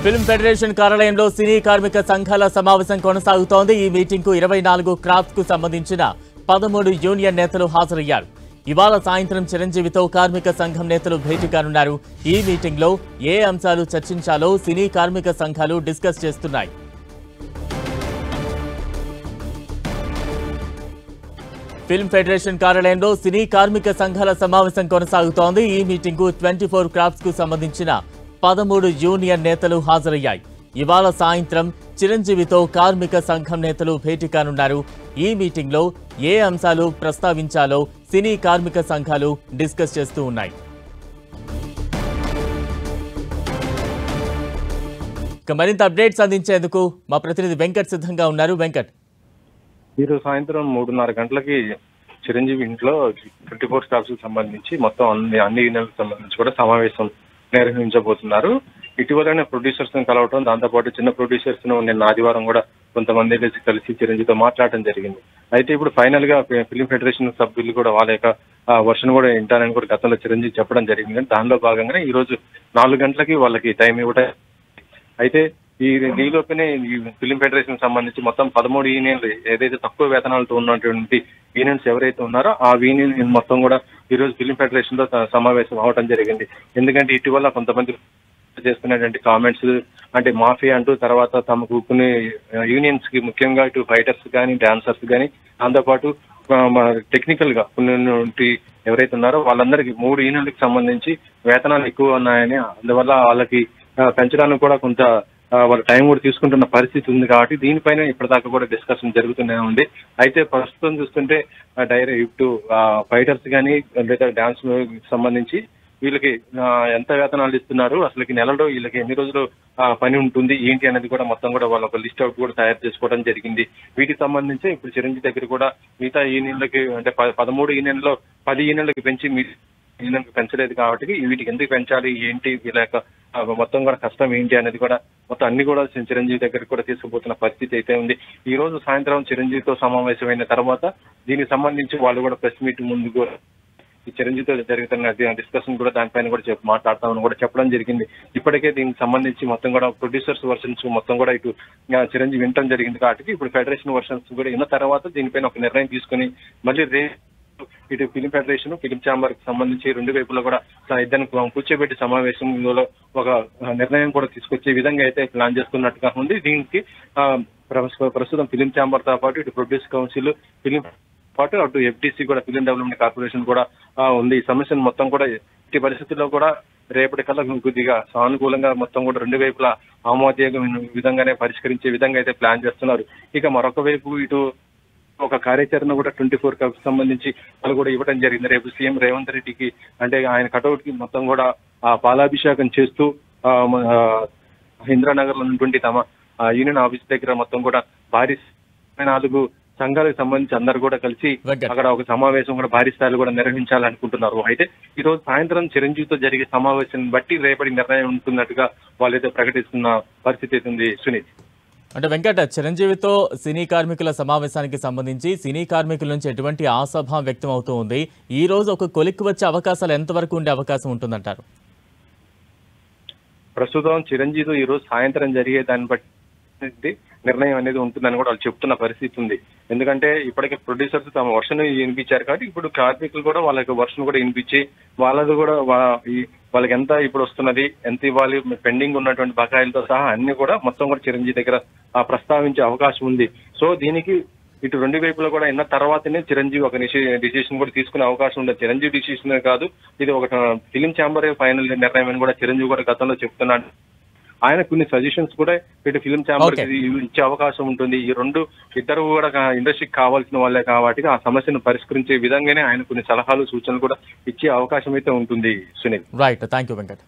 Film federation కార్యాలయంలో సినీ కార్మిక సంఘాల సమావేశం కొనసాగుతోంది. ఈ మీటింగ్ కు 24 క్రాఫ్ట్స్ కు సంబంధించిన 13 యూనియన్ నేతలు హాజరయ్యారు. ఇవాళ సాయంత్రం చిరంజీవితో కార్మిక సంఘం నేతలు భేటీ కానున్నారు. ఈ మీటింగ్ లో ఏ అంశాలు చర్చించాలో సినీ కార్మిక సంఘాలు డిస్కస్ చేస్తున్నాయి. ఫిల్మ్ ఫెడరేషన్ కార్యాలయంలో సినీ కార్మిక సంఘాల సమావేశం కొనసాగుతోంది. ఈ మీటింగ్ కు 24 క్రాఫ్ట్స్ కు సంబంధించిన 13 యూనియన్ నేతలు హాజరయ్యాయి. ఇవాళ సాయంత్రం చిరంజీవితో కార్మిక సంఘం నేతలు భేటీ కానున్నారు. ఈ మీటింగ్ లో ఏ అంశాలు ప్రస్తావించాలో సినీ కార్మిక సంఘాలు డిస్కస్ చేస్తూ ఉన్నాయి. ఇక మరింత అప్డేట్స్ అందించేందుకు మా ప్రతినిధి వెంకట్ సిద్ధంగా ఉన్నారు. వెంకట్, ఈరోజు సాయంత్రం 3:30 గంటలకి చిరంజీవి ఇంట్లో 24 స్టాఫ్స్ కి సంబంధించి మొత్తం అన్ని యూనియన్లకు సంబంధించి కూడా సమావేశం నిర్వహించబోతున్నారు. ఇటీవలనే ప్రొడ్యూసర్స్ ను కలవటం, దాంతోపాటు చిన్న ప్రొడ్యూసర్స్ ను నిన్న ఆదివారం కూడా కొంతమంది కలిసి చిరంజీవితో మాట్లాడటం జరిగింది. అయితే ఇప్పుడు ఫైనల్ గా ఫిల్మ్ ఫెడరేషన్ సభ్యులు కూడా వాళ్ళ యొక్క వర్షన్ కూడా వింటానని కూడా గతంలో చిరంజీవి చెప్పడం జరిగింది. దానిలో భాగంగానే ఈ రోజు 4 గంటలకి వాళ్ళకి టైం ఇవ్వటం. అయితే ఈలోపునే ఈ ఫిల్మ్ ఫెడరేషన్ సంబంధించి మొత్తం 13 యూనియన్లు ఏదైతే తక్కువ వేతనాలతో ఉన్నటువంటి యూనియన్స్ ఎవరైతే ఉన్నారో ఆ యూనియన్ మొత్తం కూడా ఈ రోజు ఫిల్మ్ ఫెడరేషన్ లో సమావేశం అవడం జరిగింది. ఎందుకంటే ఇటీవల కొంతమంది చేస్తున్నటువంటి కామెంట్స్ అంటే మాఫియా అంటూ, తర్వాత తమకు కొన్ని యూనియన్స్ కి ముఖ్యంగా ఇటు ఫైటర్స్ కానీ డాన్సర్స్ కానీ దాంతోపాటు టెక్నికల్ గా కొన్ని ఎవరైతే ఉన్నారో వాళ్ళందరికీ 3 యూనియన్లకు సంబంధించి వేతనాలు ఎక్కువ ఉన్నాయని, అందువల్ల వాళ్ళకి పెంచడానికి కూడా కొంత వాళ్ళ టైం కూడా తీసుకుంటున్న పరిస్థితి ఉంది. కాబట్టి దీనిపైన ఇప్పటిదాకా కూడా డిస్కషన్ జరుగుతూనే ఉంది. అయితే ప్రస్తుతం చూస్తుంటే డైరెక్ట్ ఫైటర్స్ కానీ లేదా డాన్స్ సంబంధించి వీళ్ళకి ఎంత వేతనాలు ఇస్తున్నారు, అసలుకి నెలలో వీళ్ళకి ఎన్ని రోజులు పని ఉంటుంది ఏంటి అనేది కూడా మొత్తం కూడా వాళ్ళ ఒక లిస్ట్ అవుట్ కూడా తయారు చేసుకోవడం జరిగింది. వీటికి సంబంధించి ఇప్పుడు చిరంజీవి దగ్గర కూడా మిగతా యూనియన్లకి అంటే 13 యూనియన్లో 10 యూనియన్లకి పెంచి యూనియన్కి పెంచలేదు. కాబట్టి వీటికి ఎందుకు పెంచాలి ఏంటి, వీళ్ళ యొక్క మొత్తం కూడా కష్టం ఏంటి అనేది కూడా మొత్తం అన్ని కూడా చిరంజీవి దగ్గరికి కూడా తీసుకుపోతున్న పరిస్థితి అయితే ఉంది. ఈ రోజు సాయంత్రం చిరంజీవితో సమావేశమైన తర్వాత దీనికి సంబంధించి వాళ్ళు కూడా ప్రెస్ మీట్ ముందు కూడా ఈ చిరంజీవితో జరుగుతున్న డిస్కషన్ కూడా దానిపైన కూడా మాట్లాడతామని కూడా చెప్పడం జరిగింది. ఇప్పటికే దీనికి సంబంధించి మొత్తం కూడా ప్రొడ్యూసర్స్ వర్షన్స్ మొత్తం కూడా ఇటు చిరంజీవి వినటం జరిగింది. కాబట్టి ఇప్పుడు ఫెడరేషన్ వర్షన్స్ కూడా విన్న తర్వాత దీనిపైన ఒక నిర్ణయం తీసుకుని మళ్ళీ ఇటు ఫిలిం ఫెడరేషన్ ఫిలిం ఛాంబర్ కి సంబంధించి 2 వైపులా కూడా ఇద్దరిని కూర్చోబెట్టి సమావేశంలో ఒక నిర్ణయం కూడా తీసుకొచ్చే విధంగా అయితే ప్లాన్ చేస్తున్నట్టుగా ఉంది. దీనికి ప్రస్తుతం ఫిలిం ఛాంబర్ తో పాటు ఇటు ప్రొడ్యూస్ కౌన్సిల్ ఫిలిం పాటు అటు ఎఫ్డిసి కూడా ఫిలిం డెవలప్మెంట్ కార్పొరేషన్ కూడా ఉంది. ఈ సమస్యను మొత్తం కూడా ఇట్టి పరిస్థితుల్లో కూడా రేపటి కల్లా కొద్దిగా సానుకూలంగా మొత్తం కూడా 2 వైపులా ఆమోదయోగ్యమైన విధంగానే పరిష్కరించే విధంగా అయితే ప్లాన్ చేస్తున్నారు. ఇక మరొక వైపు ఇటు ఒక కార్యాచరణ కూడా 24 కి సంబంధించి వాళ్ళు కూడా ఇవ్వడం జరిగింది. రేపు సీఎం రేవంత్ రెడ్డికి అంటే ఆయన కటౌట్ కి మొత్తం కూడా పాలాభిషేకం చేస్తూ ఇంద్రానగర్ లో ఉన్నటువంటి తమ యూనియన్ ఆఫీస్ దగ్గర మొత్తం కూడా భారీ 4 సంఘాలకు సంబంధించి అందరు కూడా కలిసి అక్కడ ఒక సమావేశం కూడా భారీ స్థాయిలో కూడా నిర్వహించాలనుకుంటున్నారు. అయితే ఈ రోజు సాయంత్రం చిరంజీవితో జరిగే సమావేశం బట్టి రేపటి నిర్ణయం ఉంటున్నట్టుగా వాళ్ళైతే ప్రకటిస్తున్న పరిస్థితి ఉంది. సునీల్, అంటే వెంకట, చిరంజీవితో సినీ కార్మికుల సమావేశానికి సంబంధించి సినీ కార్మికుల నుంచి ఎటువంటి ఆశాభావం వ్యక్తం అవుతూ ఉంది? ఈ రోజు ఒక కొలిక్కి వచ్చే అవకాశాలు ఎంతవరకు ఉండే అవకాశం ఉంటుందంటారు? ప్రస్తుతం చిరంజీవి ఈ రోజు సాయంత్రం జరిగే దాన్ని బట్టి నిర్ణయం అనేది ఉంటుందని కూడా వాళ్ళు చెప్తున్న పరిస్థితి ఉంది. ఎందుకంటే ఇప్పటికే ప్రొడ్యూసర్స్ తమ వర్షన్ వినిపించారు. కాబట్టి ఇప్పుడు కార్మికులు కూడా వాళ్ళ యొక్క వర్షన్ కూడా వినిపించి వాళ్ళది కూడా వాళ్ళకి ఎంత ఇప్పుడు వస్తున్నది, ఎంత ఇవ్వాలి, పెండింగ్ ఉన్నటువంటి బకాయిలతో సహా అన్ని కూడా మొత్తం కూడా చిరంజీవి దగ్గర ప్రస్తావించే అవకాశం ఉంది. సో దీనికి ఇటు 2 వైపులో కూడా అయిన తర్వాతనే చిరంజీవి ఒక డిసిషన్ కూడా తీసుకునే అవకాశం ఉంది. చిరంజీవి డిసిషన్ కాదు, ఇది ఒక ఫిలిం ఛాంబర్ ఫైనల్ నిర్ణయం అని కూడా చిరంజీవి కూడా గతంలో చెప్తున్నాడు. ఆయన కొన్ని సజెషన్స్ కూడా ఇటు ఫిలిం ఛాంబర్ ఇచ్చే అవకాశం ఉంటుంది. ఈ ఇద్దరు కూడా ఇండస్ట్రీకి కావాల్సిన వాళ్ళే కాబట్టి ఆ సమస్యను పరిష్కరించే విధంగానే ఆయన కొన్ని సలహాలు సూచనలు కూడా ఇచ్చే అవకాశం అయితే ఉంటుంది. Sunil, right, thank you Venkat.